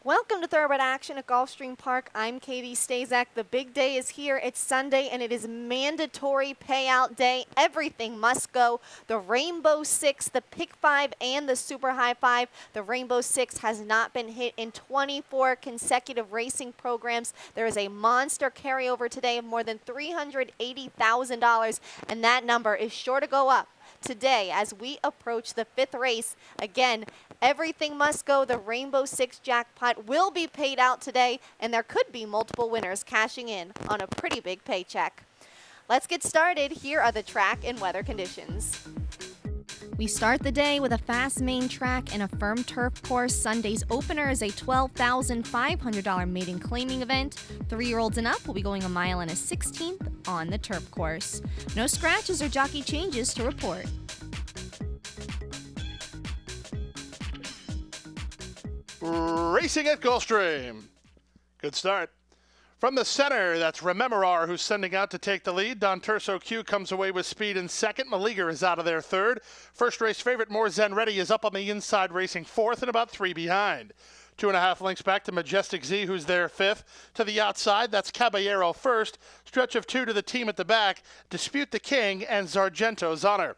Welcome to Thoroughbred Action at Gulfstream Park. I'm Katie Stazak. The big day is here. It's Sunday, and it is mandatory payout day. Everything must go. The Rainbow Six, the Pick 5, and the Super High 5. The Rainbow Six has not been hit in 24 consecutive racing programs. There is a monster carryover today of more than $380,000, and that number is sure to go up today as we approach the fifth race. Again, everything must go. The Rainbow Six jackpot will be paid out today, and there could be multiple winners cashing in on a pretty big paycheck. Let's get started. Here are the track and weather conditions. We start the day with a fast main track and a firm turf course. Sunday's opener is a $12,500 maiden claiming event. 3-year-olds and up will be going a mile and a 16th on the turf course. No scratches or jockey changes to report. Racing at Gulfstream. Good start. From the center, that's Rememorar who's sending out to take the lead. Don Terso Q comes away with speed in second. Maliger is out of there third. First race favorite, More Zen Ready, is up on the inside racing fourth and about 3 behind. 2.5 lengths back to Majestic Z, who's there fifth. To the outside, that's Caballero first. Stretch of 2 to the team at the back, Dispute the King and Sargento's Honor.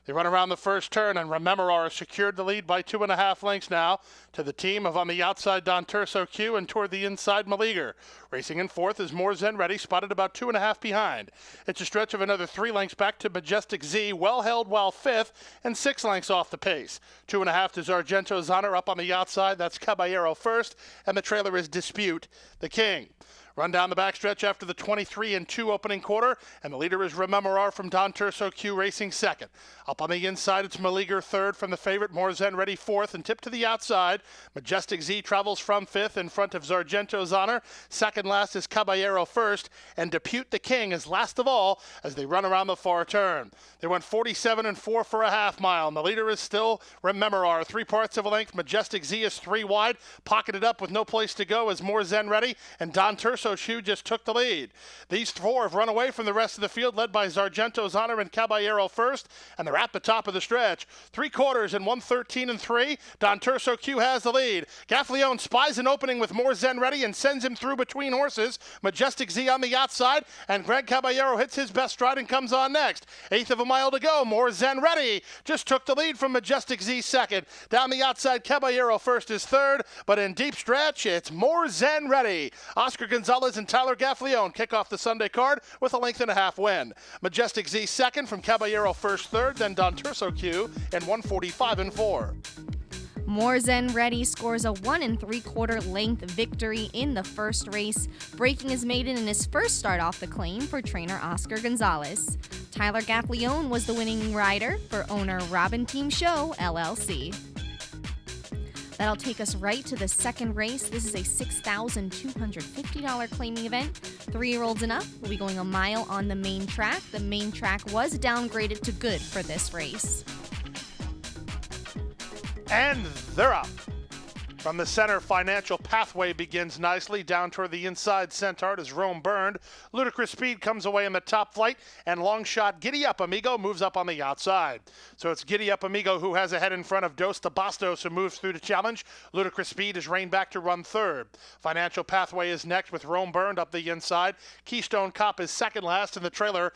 They run around the first turn, and Rememorar secured the lead by 2.5 lengths now to the team of on the outside Don Terso Q and toward the inside Maliger. Racing in fourth is More Zen Ready, spotted about 2.5 behind. It's a stretch of another 3 lengths back to Majestic Z, well held while fifth, and 6 lengths off the pace. 2.5 to Sargento's Honor up on the outside. That's Caballero first, and the trailer is Dispute the King. Run down the backstretch after the 23-2 opening quarter, and the leader is Rememorar from Don Terso Q racing second. Up on the inside, it's Maliger third from the favorite, More Zen Ready fourth, and tipped to the outside. Majestic Z travels from fifth in front of Sargento's Honor. Second last is Caballero first, and Dispute the King is last of all as they run around the far turn. They went 47-4 for a half mile, and the leader is still Rememorar. 3 parts of a length. Majestic Z is 3 wide, pocketed up with no place to go as More Zen Ready, and Don Terso Q just took the lead. These 4 have run away from the rest of the field, led by Sargento's Honor and Caballero first, and they're at the top of the stretch. 3 quarters and 1:13.3. Don Terso Q has the lead. Gaffleone spies an opening with More Zen Ready and sends him through between horses. Majestic Z on the outside, and Greg Caballero hits his best stride and comes on next. 1/8 of a mile to go. More Zen Ready just took the lead from Majestic Z second. Down the outside, Caballero first is third, but in deep stretch, it's More Zen Ready. Oscar Gonzalez and Tyler Gaffleone kick off the Sunday card with a 1.5 length win. Majestic Z second from Caballero first third, then Don Terso Q in 1:45.4. More Zen Ready scores a 1 3/4 length victory in the first race, breaking his maiden in his first start off the claim for trainer Oscar Gonzalez. Tyler Gaffleone was the winning rider for owner Robin Team Show, LLC. That'll take us right to the second race. This is a $6,250 claiming event. 3-year-olds and up will be going a mile on the main track. The main track was downgraded to good for this race. And they're up. From the center, Financial Pathway begins nicely. Down toward the inside, Centaur is Rome Burned. Ludicrous Speed comes away in the top flight, and long shot Giddy Up Amigo moves up on the outside. So it's Giddy Up Amigo who has a head in front of Dos de Bastos, who moves through the challenge. Ludicrous Speed is reined back to run third. Financial Pathway is next with Rome Burned up the inside. Keystone Cop is second last, and the trailer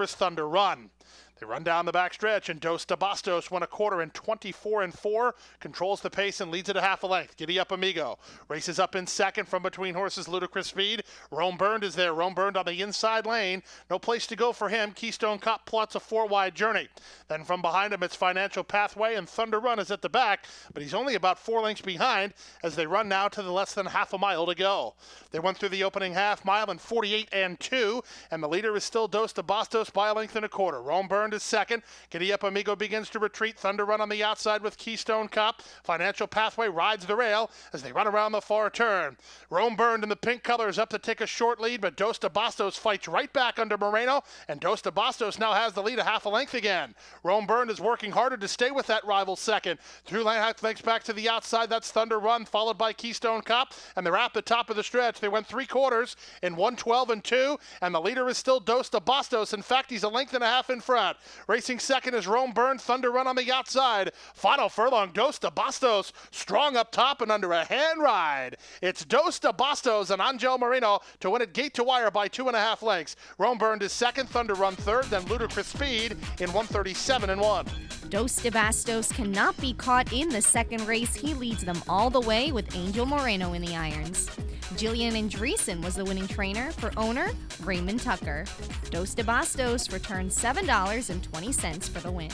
is Thunder Run. They run down the backstretch, and Dos de Bastos won a quarter in 24-4, controls the pace and leads it a 1/2 length. Giddy Up Amigo races up in second from between horses. Ludicrous Speed. Rome Burned is there. Rome Burned on the inside lane. No place to go for him. Keystone Cop plots a 4-wide journey. Then from behind him, it's Financial Pathway, and Thunder Run is at the back, but he's only about 4 lengths behind as they run now to the less than 1/2 mile to go. They went through the opening 1/2 mile in 48-2, and the leader is still Dos de Bastos by a 1.25 lengths. Rome Burned is second. Giddy Up Amigo begins to retreat. Thunder Run on the outside with Keystone Cop. Financial Pathway rides the rail as they run around the far turn. Rome Burned in the pink colors up to take a short lead, but Dos de Bastos fights right back under Moreno, and Dos de Bastos now has the lead a 1/2 length again. Rome Burned is working harder to stay with that rival second. 2.5 lengths back to the outside, that's Thunder Run, followed by Keystone Cop, and they're at the top of the stretch. They went 3 quarters in 1:12.2, and the leader is still Dos de Bastos. In fact, he's a 1.5 lengths in front. spot. Racing second is Rome Burn, Thunder Run on the outside. Final furlong, Dos de Bastos, strong up top and under a hand ride. It's Dos de Bastos and Angel Marino to win it gate to wire by 2.5 lengths. Rome Burn is second, Thunder Run third, then Ludicrous Speed in 137-1. Dos de Bastos cannot be caught in the second race. He leads them all the way with Angel Moreno in the irons. Jillian Andreessen was the winning trainer for owner Raymond Tucker. Dos de Bastos returned $7.20 for the win.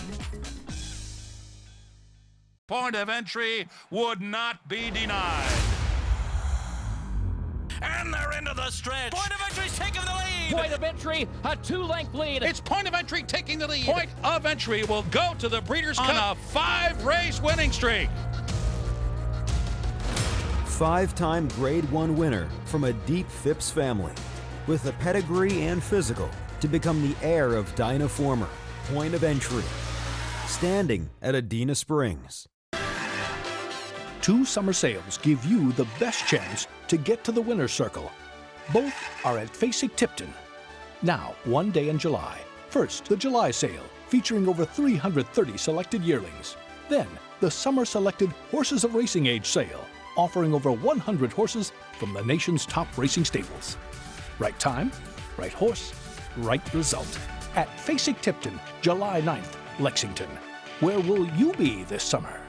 Point of entry would not be denied. And they're into the stretch. Point of entry's taking the lead. Point of entry, a 2-length lead. It's Point of Entry taking the lead. Point of entry will go to the Breeders' Cup on a 5-race winning streak. 5-time Grade 1 winner from a deep Phipps family with the pedigree and physical to become the heir of Dinah Former. Point of Entry, standing at Adena Springs. 2 summer sales give you the best chance to get to the winner's circle. Both are at Facing Tipton. Now, one day in July. First, the July sale, featuring over 330 selected yearlings. Then, the summer selected Horses of Racing Age sale, offering over 100 horses from the nation's top racing stables. Right time, right horse, right result. At Facing Tipton, July 9th, Lexington. Where will you be this summer?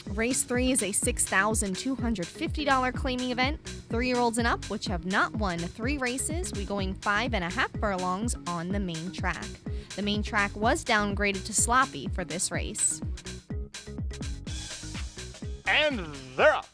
Race 3 is a $6,250 claiming event. 3-year-olds and up, which have not won 3 races, we going 5.5 furlongs on the main track. The main track was downgraded to sloppy for this race. And they're up.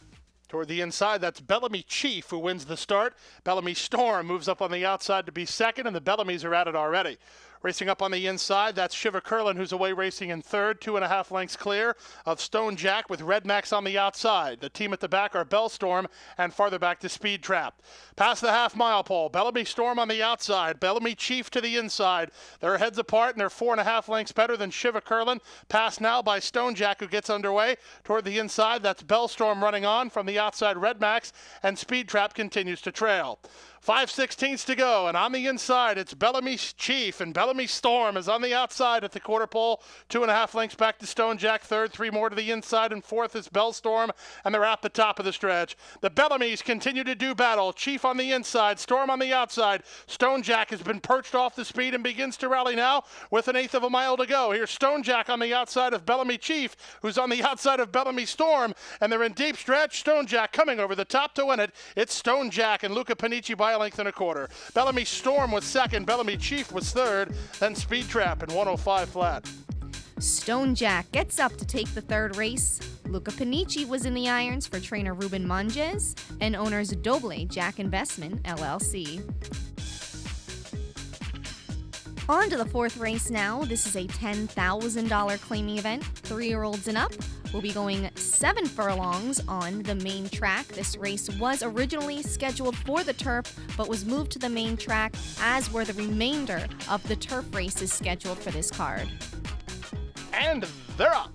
Toward the inside, that's Bellamy Chief who wins the start. Bellamy Storm moves up on the outside to be second, and the Bellamys are at it already. Racing up on the inside, that's Shiva Curlin, who's away racing in third, 2.5 lengths clear of Stone Jack with Red Max on the outside. The team at the back are Bellstorm and farther back to Speed Trap. Past the half-mile pole, Bellamy Storm on the outside, Bellamy Chief to the inside. They're heads apart, and they're 4.5 lengths better than Shiva Curlin. Passed now by Stone Jack, who gets underway. Toward the inside, that's Bellstorm running on from the outside, Red Max, and Speed Trap continues to trail. 5/16 to go, and on the inside, it's Bellamy Chief, and Bellamy Storm is on the outside at the quarter pole. 2.5 lengths back to Stone Jack, third, 3 more to the inside, and fourth is Bellstorm, and they're at the top of the stretch. The Bellamys continue to do battle. Chief on the inside, Storm on the outside. Stone Jack has been perched off the speed and begins to rally now with 1/8 of a mile to go. Here's Stone Jack on the outside of Bellamy Chief, who's on the outside of Bellamy Storm, and they're in deep stretch. Stone Jack coming over the top to win it. It's Stone Jack and Luca Panici by a length and a quarter. Bellamy Storm was second, Bellamy Chief was third, then Speed Trap in 105 flat. Stone Jack gets up to take the third race. Luca Panici was in the irons for trainer Ruben Monges and owners Doble Jack Investment, LLC. On to the fourth race now. This is a $10,000 claiming event. 3-year-olds and up will be going 7 furlongs on the main track. This race was originally scheduled for the turf, but was moved to the main track, as were the remainder of the turf races scheduled for this card. And they're up.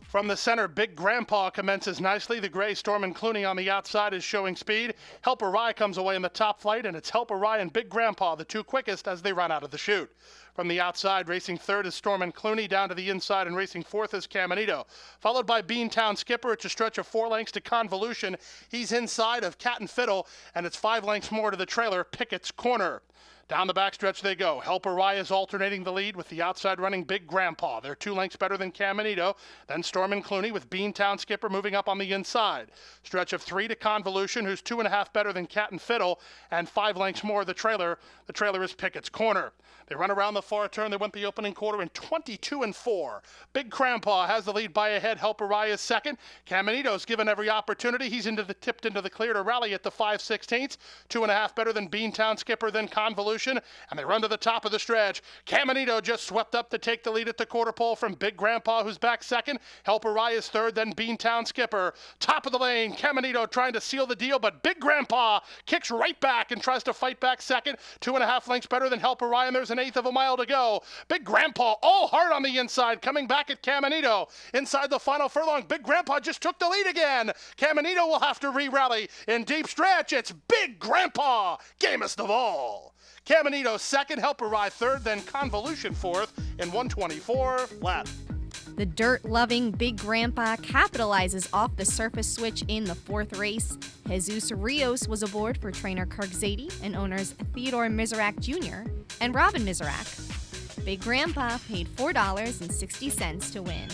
From the center, Big Grandpa commences nicely. The gray Storm and Clooney on the outside is showing speed. Helper Rye comes away in the top flight, and it's Helper Rye and Big Grandpa, the 2 quickest, as they run out of the chute. From the outside, racing third is Storm and Clooney. Down to the inside and racing fourth is Caminito. Followed by Beantown Skipper. It's a stretch of 4 lengths to Convolution. He's inside of Cat and Fiddle, and it's 5 lengths more to the trailer, Pickett's Corner. Down the backstretch they go. Helper Rye is alternating the lead with the outside running Big Grandpa. They're 2 lengths better than Caminito. Then Storm and Clooney with Beantown Skipper moving up on the inside. Stretch of 3 to Convolution, who's 2.5 better than Cat and Fiddle, and 5 lengths more the trailer. The trailer is Pickett's Corner. They run around the far turn. They went the opening quarter in 22-4. Big Grandpa has the lead by a head. Helper Rye is second. Caminito's given every opportunity. He's tipped into the clear to rally at the 5/16. 2.5 better than Beantown Skipper, then Convolution, and they run to the top of the stretch. Caminito just swept up to take the lead at the quarter pole from Big Grandpa, who's back second. Helper Rye is third, then Beantown Skipper. Top of the lane, Caminito trying to seal the deal, but Big Grandpa kicks right back and tries to fight back second. 2.5 lengths better than Helper Rye, and there's 1/8 of a mile to go. Big Grandpa all hard on the inside, coming back at Caminito. Inside the final furlong, Big Grandpa just took the lead again. Caminito will have to re-rally. In deep stretch, it's Big Grandpa, gamest of all. Caminito second, Helper Ride third, then Convolution fourth in 124 flat. The dirt-loving Big Grandpa capitalizes off the surface switch in the fourth race. Jesus Rios was aboard for trainer Kirk Zadie and owners Theodore Miserak Jr. and Robin Miserak. Big Grandpa paid $4.60 to win.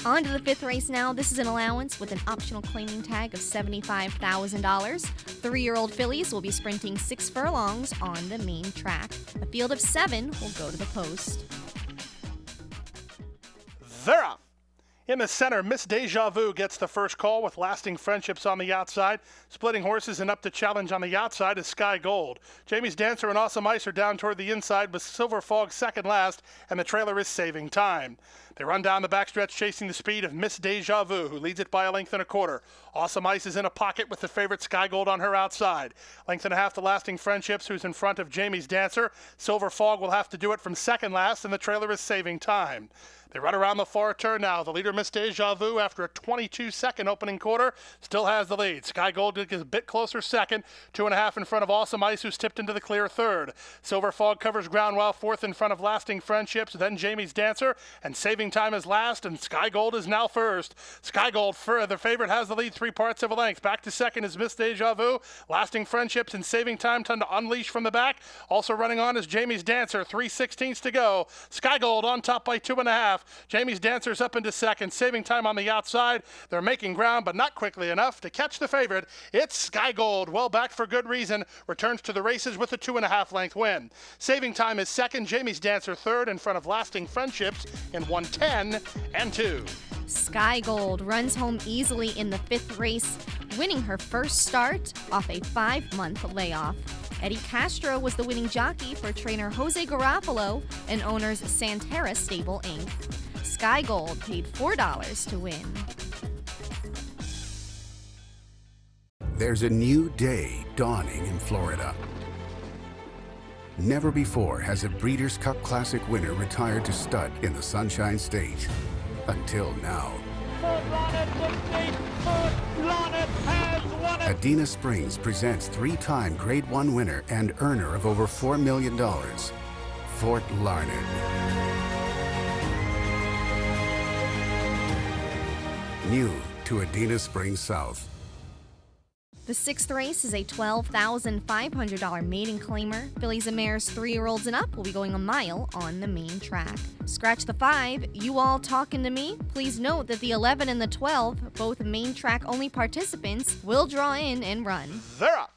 On to the fifth race now. This is an allowance with an optional claiming tag of $75,000. 3-year-old fillies will be sprinting 6 furlongs on the main track. A field of 7 will go to the post. They're off. In the center, Miss Deja Vu gets the first call with Lasting Friendships on the outside. Splitting horses and up to challenge on the outside is Sky Gold. Jamie's Dancer and Awesome Ice are down toward the inside with Silver Fog second last, and the trailer is Saving Time. They run down the backstretch chasing the speed of Miss Deja Vu, who leads it by a length and a quarter. Awesome Ice is in a pocket with the favorite Sky Gold on her outside. Length and a half to Lasting Friendships, who's in front of Jamie's Dancer. Silver Fog will have to do it from second last, and the trailer is Saving Time. They run around the far turn now. The leader, Miss Deja Vu, after a 22-second opening quarter, still has the lead. Sky Gold is a bit closer second, 2.5 in front of Awesome Ice, who's tipped into the clear third. Silver Fog covers ground well, fourth in front of Lasting Friendships, then Jamie's Dancer, and Saving Time is last, and Sky Gold is now first. Sky Gold, the favorite, has the lead 3 parts of a length. Back to second is Miss Deja Vu. Lasting Friendships and Saving Time tend to unleash from the back. Also running on is Jamie's Dancer, 3/16 to go. Sky Gold on top by 2.5. Jamie's Dancer's up into second, Saving Time on the outside. They're making ground, but not quickly enough to catch the favorite. It's Sky Gold, well back for good reason, returns to the races with a 2.5 length win. Saving Time is second, Jamie's Dancer third in front of Lasting Friendships in 110 and 2. Sky Gold runs home easily in the fifth race, winning her first start off a 5-month layoff. Eddie Castro was the winning jockey for trainer Jose Garofalo and owners Santera Stable Inc. Sky Gold paid $4 to win. There's a new day dawning in Florida. Never before has a Breeders' Cup Classic winner retired to stud in the Sunshine State. Until now. Adena Springs presents 3-time Grade 1 winner and earner of over $4 million, Fort Larned. New to Adena Springs South. The sixth race is a $12,500 maiden claimer. Fillies and mares 3-year-olds and up will be going a mile on the main track. Scratch the 5, You All Talking to Me? Please note that the 11 and the 12, both main track only participants, will draw in and run. They're off.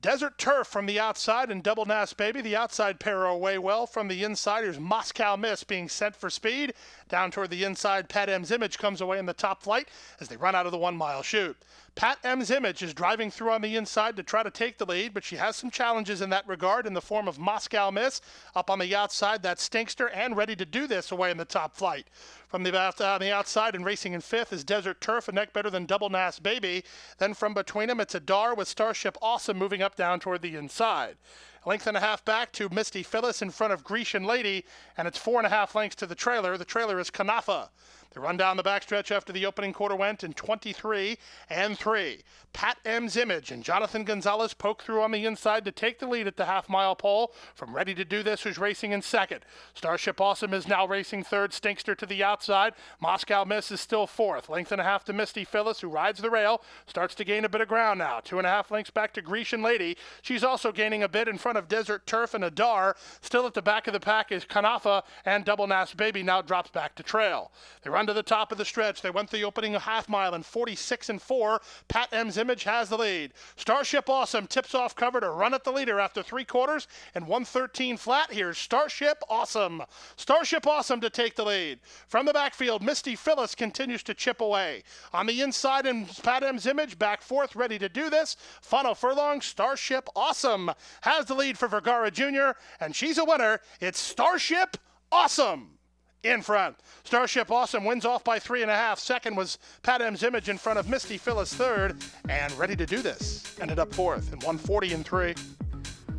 Desert Turf from the outside and Double Nas Baby. The outside pair are away well. From the inside, here's Moscow Miss being sent for speed. Down toward the inside, Pat M's Image comes away in the top flight as they run out of the 1-mile chute. Pat M's Image is driving through on the inside to try to take the lead, but she has some challenges in that regard in the form of Moscow Miss. Up on the outside, that's Stinkster, and ready to do this away in the top flight. From the outside and racing in fifth is Desert Turf, a neck better than Double Nas Baby. Then from between them, it's Adar with Starship Awesome moving up down toward the inside. A length and a half back to Misty Phyllis in front of Grecian Lady, and it's 4.5 lengths to the trailer. The trailer is Kanafa. They run down the backstretch after the opening quarter went in 23 and 3. Pat M's Image and Jonathan Gonzalez poke through on the inside to take the lead at the half-mile pole. From Ready to Do This, who's racing in second. Starship Awesome is now racing third. Stinkster to the outside. Moscow Miss is still fourth. Length and a half to Misty Phyllis, who rides the rail. Starts to gain a bit of ground now. 2.5 lengths back to Grecian Lady. She's also gaining a bit in front of Desert Turf and Adar. Still at the back of the pack is Kanafa, and Double Nas Baby now drops back to trail. They run to the top of the stretch. They went the opening half mile in 46 and 4. Pat M's Image has the lead. Starship Awesome tips off cover to run at the leader after 3 quarters and 113 flat. Here's Starship Awesome. Starship Awesome to take the lead. From the backfield, Misty Phyllis continues to chip away. On the inside, and Pat M's Image back fourth, Ready to Do This. Final furlong, Starship Awesome has the lead for Vergara Jr., and she's a winner. It's Starship Awesome in front. Starship Awesome wins off by 3.5. Second was Pat M's Image in front of Misty Phyllis third, and Ready to Do This ended up fourth in 140 and 3.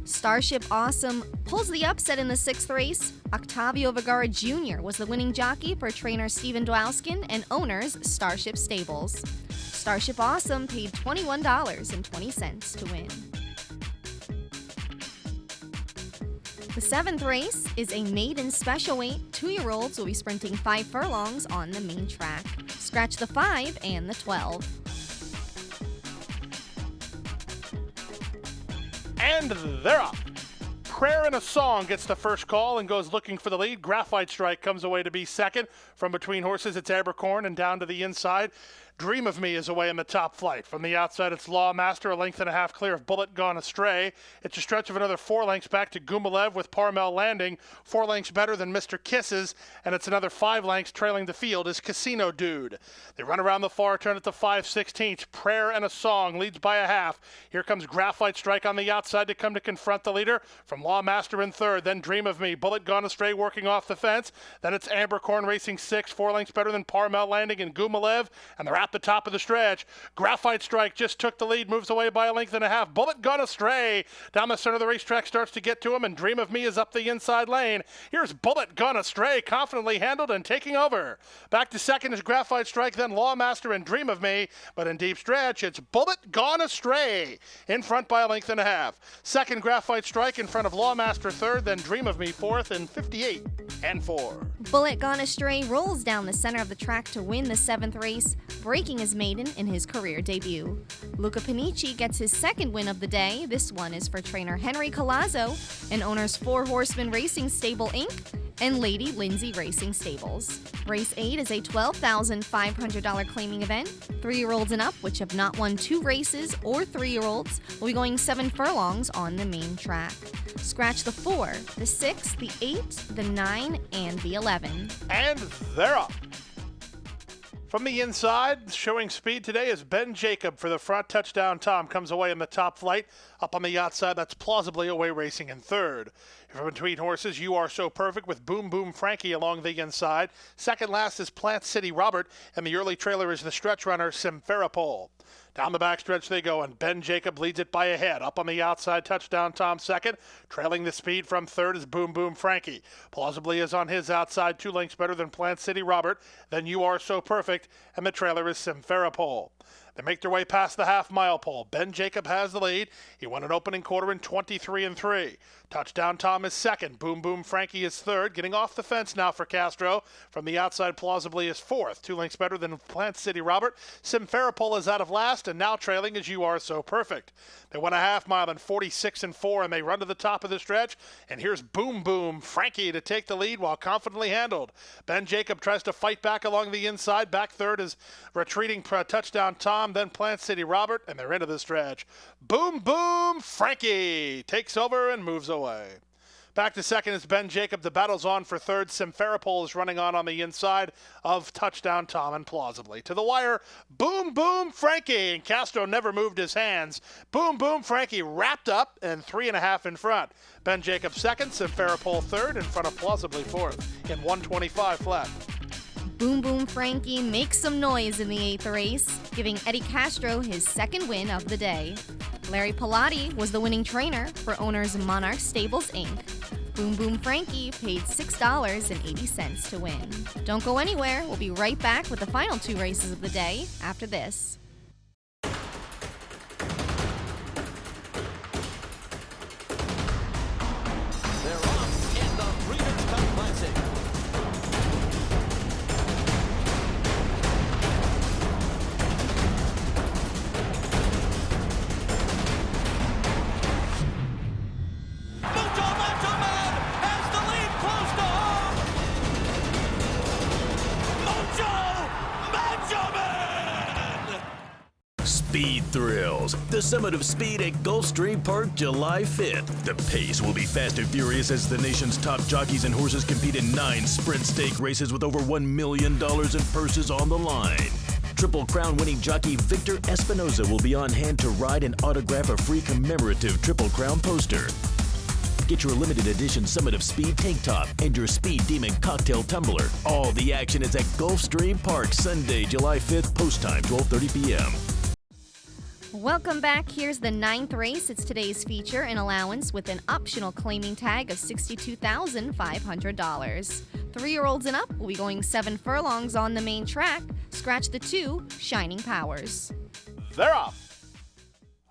Starship Awesome pulls the upset in the sixth race. Octavio Vergara Jr. was the winning jockey for trainer Steven Dwalskin and owners Starship Stables. Starship Awesome paid $21.20 to win. The 7th race is a maiden special weight. 2-year-olds will be sprinting 5 furlongs on the main track. Scratch the 5 and the 12. And they're up. Prayer and a Song gets the first call and goes looking for the lead. Graphite Strike comes away to be second. From between horses, it's Abercorn and down to the inside. Dream of Me is away in the top flight. From the outside, it's Lawmaster, a length and a half clear of Bullet Gone Astray. It's a stretch of another 4 lengths back to Gumalev with Parmel Landing, 4 lengths better than Mr. Kisses, and it's another 5 lengths trailing the field is Casino Dude. They run around the far turn at the 5/16. Prayer and a Song leads by a half. Here comes Graphite Strike on the outside to come to confront the leader. From Lawmaster in third, then Dream of Me, Bullet Gone Astray working off the fence. Then it's Abercorn racing 6, 4 lengths better than Parmel Landing and Gumalev, and they're at the top of the stretch. Graphite Strike just took the lead, moves away by a length and a half. Bullet Gone Astray down the center of the racetrack starts to get to him, and Dream of Me is up the inside lane. Here's Bullet Gone Astray, confidently handled and taking over. Back to second is Graphite Strike, then Lawmaster and Dream of Me, but in deep stretch, it's Bullet Gone Astray in front by a length and a half. Second, Graphite Strike in front of Lawmaster third, then Dream of Me fourth in 58 and 4. Bullet Gone Astray rolls down the center of the track to win the 7th race, breaking his maiden in his career debut. Luca Panici gets his second win of the day. This one is for trainer Henry Colazzo and owners 4 Horsemen Racing Stable Inc. and Lady Lindsay Racing Stables. Race 8 is a $12,500 claiming event. 3-year-olds and up, which have not won 2 races, or 3-year-olds, will be going 7 furlongs on the main track. Scratch the 4, the 6, the 8, the 9, and the 11. And they're up. From the inside, showing speed today is Ben Jacob for the front. Touchdown Tom comes away in the top flight. Up on the outside, that's plausibly away racing in third. From between horses, You Are So Perfect with Boom Boom Frankie along the inside. Second last is Plant City Robert, and the early trailer is the stretch runner Simferopol. Down the backstretch they go, and Ben Jacob leads it by a head. Up on the outside, Touchdown Tom second. Trailing the speed from third is Boom Boom Frankie. Plausibly is on his outside, 2 lengths better than Plant City Robert. Then You Are So Perfect, and the trailer is Simferopol. They make their way past the half-mile pole. Ben Jacob has the lead. He won an opening quarter in 23 and 3. Touchdown Tom is second. Boom Boom Frankie is third. Getting off the fence now for Castro. From the outside, plausibly is fourth. 2 lengths better than Plant City Robert. Simferopol is out of last, and now trailing is You Are So Perfect. They won a half mile in 46 and 4, and they run to the top of the stretch. And here's Boom Boom Frankie to take the lead while confidently handled. Ben Jacob tries to fight back along the inside. Back third is retreating Touchdown Tom, then Plant City Robert, and they're into the stretch. Boom Boom Frankie takes over and moves away. Back to second is Ben Jacob. The battle's on for third. Simferopol is running on the inside of Touchdown Tom, and plausibly to the wire. Boom Boom Frankie, and Castro never moved his hands. Boom Boom Frankie wrapped up and 3.5 in front. Ben Jacob second, Simferopol third, in front of plausibly fourth in 125 flat. Boom Boom Frankie makes some noise in the 8th race, giving Eddie Castro his second win of the day. Larry Pilati was the winning trainer for owners Monarch Stables Inc. Boom Boom Frankie paid $6.80 to win. Don't go anywhere. We'll be right back with the final 2 races of the day after this. They're off in the Breeders' Cup Classic. Speed Thrills, the summit of speed at Gulfstream Park, July 5th. The pace will be fast and furious as the nation's top jockeys and horses compete in 9 sprint stake races with over $1 million in purses on the line. Triple Crown winning jockey Victor Espinoza will be on hand to ride and autograph a free commemorative Triple Crown poster. Get your limited edition Summit of Speed tank top and your Speed Demon cocktail tumbler. All the action is at Gulfstream Park, Sunday, July 5th, post time, 12:30 p.m. Welcome back. Here's the 9th race. It's today's feature, an allowance with an optional claiming tag of $62,500. 3-year-olds and up will be going 7 furlongs on the main track. Scratch the 2, Shining Powers. They're off.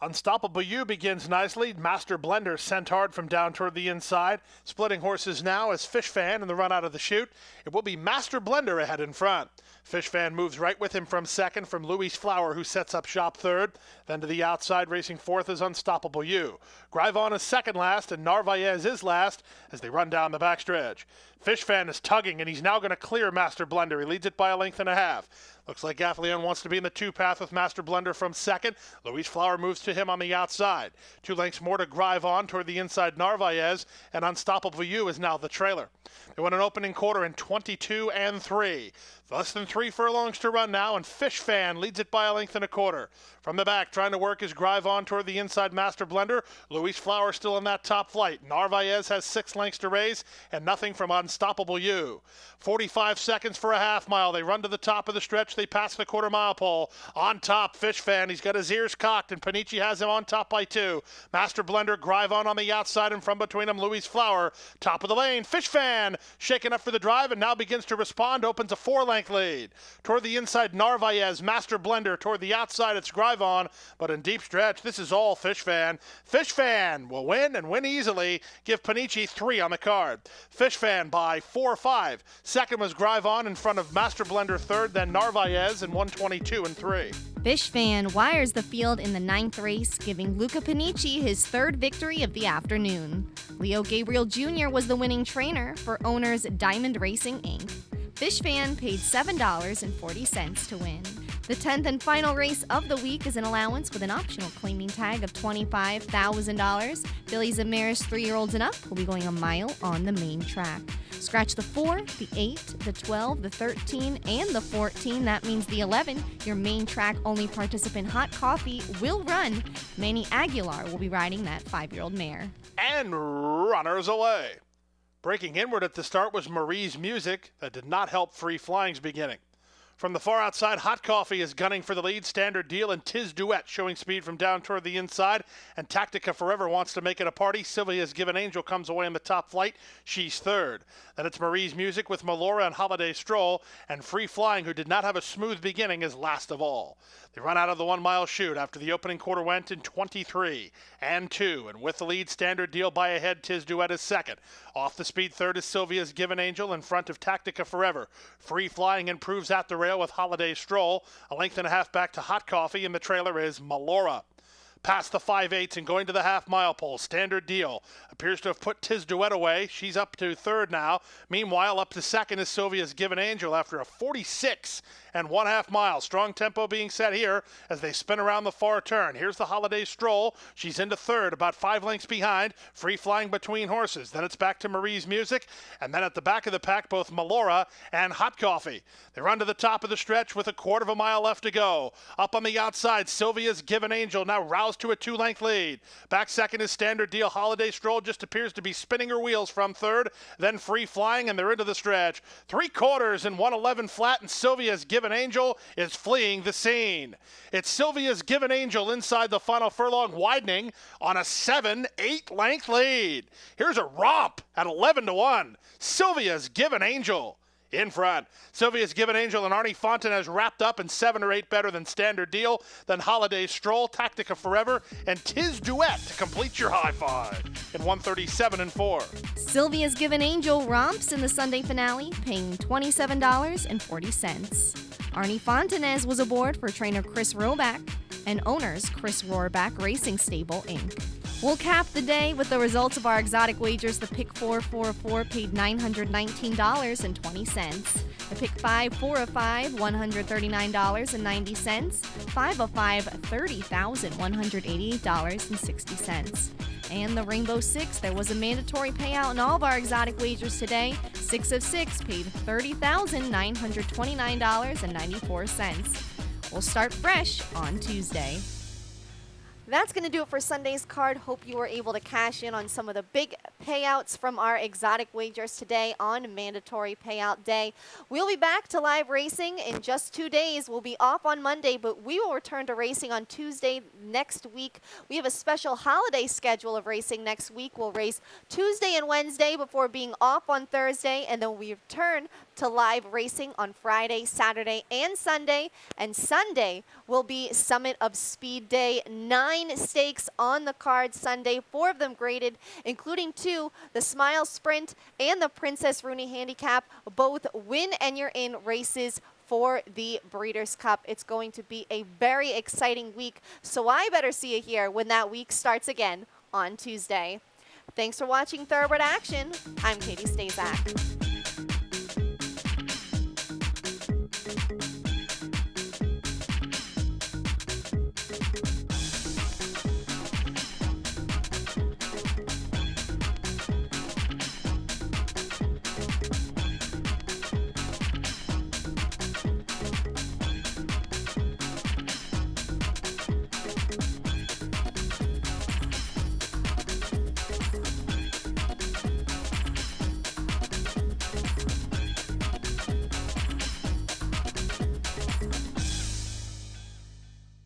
Unstoppable You begins nicely. Master Blender sent hard from down toward the inside. Splitting horses now as Fish Fan in the run out of the chute. It will be Master Blender ahead in front. Fish Fan moves right with him from second from Louis Flower, who sets up shop third. Then to the outside, racing fourth is Unstoppable You. Grivon is second last, and Narvaez is last as they run down the backstretch. Fish Fan is tugging, and he's now going to clear Master Blender. He leads it by a length and a half. Looks like Gaffleon wants to be in the two-path with Master Blender from second. Louis Flower moves to him on the outside. 2 lengths more to Grivon toward the inside Narvaez, and Unstoppable You is now the trailer. They won an opening quarter in 22 and 3. Less than 3 furlongs to run now, and Fish Fan leads it by a length and a quarter. From the back, trying to work his Grivon toward the inside Master Blender. Louis Flower still in that top flight. Narvaez has 6 lengths to raise, and nothing from Unstoppable You. 45 seconds for a half mile. They run to the top of the stretch. They pass the quarter-mile pole. On top, Fish Fan. He's got his ears cocked, and Panici has him on top by 2. Master Blender, Grivon on the outside, and from between them, Louis Flower. Top of the lane, Fish Fan shaking up for the drive and now begins to respond. Opens a 4-length lead. Toward the inside, Narvaez. Master Blender. Toward the outside, it's Grivon. But in deep stretch, this is all Fish Fan. Fish Fan will win and win easily. Give Panici 3 on the card. Fish Fan by 4-5. Second was Grivon in front of Master Blender third, then Narvaez in 1:22 and 3. Fish Fan wires the field in the 9th race, giving Luca Panici his 3rd victory of the afternoon. Leo Gabriel Jr. was the winning trainer for owners Diamond Racing, Inc. Fish Fan paid $7.40 to win. The 10th and final race of the week is an allowance with an optional claiming tag of $25,000. Fillies and mares 3-year-olds and up will be going a mile on the main track. Scratch the 4, the 8, the 12, the 13, and the 14. That means the 11, your main track only participant Hot Coffee, will run. Manny Aguilar will be riding that 5-year-old mare. And runners away. Breaking inward at the start was Marie's Music. That did not help Free Flying's beginning. From the far outside, Hot Coffee is gunning for the lead. Standard Deal and Tiz Duet showing speed from down toward the inside. And Tactica Forever wants to make it a party. Sylvia's Given Angel comes away in the top flight. She's third. Then it's Marie's Music with Melora and Holiday Stroll. And Free Flying, who did not have a smooth beginning, is last of all. They run out of the 1-mile chute after the opening quarter went in 23 and 2. And with the lead, Standard Deal by a head, Tiz Duet is second. Off the speed third is Sylvia's Given Angel in front of Tactica Forever. Free Flying improves at the rail with Holiday Stroll. A length and a half back to Hot Coffee, and the trailer is Melora. Past the 5/8 and going to the half-mile pole. Standard Deal appears to have put Tiz Duet away. She's up to third now. Meanwhile, up to second is Sylvia's Given Angel after a 46 and 1/2 mile. Strong tempo being set here as they spin around the far turn. Here's the Holiday Stroll. She's into third, about 5 lengths behind. Free Flying between horses. Then it's back to Marie's Music. And then at the back of the pack, both Melora and Hot Coffee. They run to the top of the stretch with a 1/4 mile left to go. Up on the outside, Sylvia's Given Angel now roused to a 2-length lead. Back second is Standard Deal. Holiday Stroll just appears to be spinning her wheels from third. Then Free Flying, and they're into the stretch. 3/4 and 1:11 flat, and Sylvia's Given Angel is fleeing the scene. It's Sylvia's Given Angel inside the final furlong, widening on a 7-8 length lead. Here's a romp at 11-1. Sylvia's Given Angel in front. Sylvia's Given Angel and Arnie Fontenay wrapped up in 7 or 8 better than Standard Deal. Then Holiday Stroll, Tactica Forever, and Tiz Duet to complete your high five in 137 and 4. Sylvia's Given Angel romps in the Sunday finale, paying $27.40. Arnie Fontenay was aboard for trainer Chris Roback and owners Chris Rohrback Racing Stable, Inc. We'll cap the day with the results of our exotic wagers. The Pick 4, 4 of 4 paid $919.20. The Pick 5, 4 of 5, $139.90. 5 of 5, $30,188.60. And the Rainbow 6, there was a mandatory payout in all of our exotic wagers today. 6 of 6 paid $30,929.94. We'll start fresh on Tuesday. That's going to do it for Sunday's card. Hope you were able to cash in on some of the big payouts from our exotic wagers today on Mandatory Payout Day. We'll be back to live racing in just 2 days. We'll be off on Monday, but we will return to racing on Tuesday next week. We have a special holiday schedule of racing next week. We'll race Tuesday and Wednesday before being off on Thursday, and then we return to live racing on Friday, Saturday, and Sunday. And Sunday will be Summit of Speed Day. 9 stakes on the card Sunday, 4 of them graded, including 2, the Smile Sprint and the Princess Rooney Handicap, both win and you're in races for the Breeders' Cup. It's going to be a very exciting week, so I better see you here when that week starts again on Tuesday. Thanks for watching Thoroughbred Action. I'm Katie Stazak.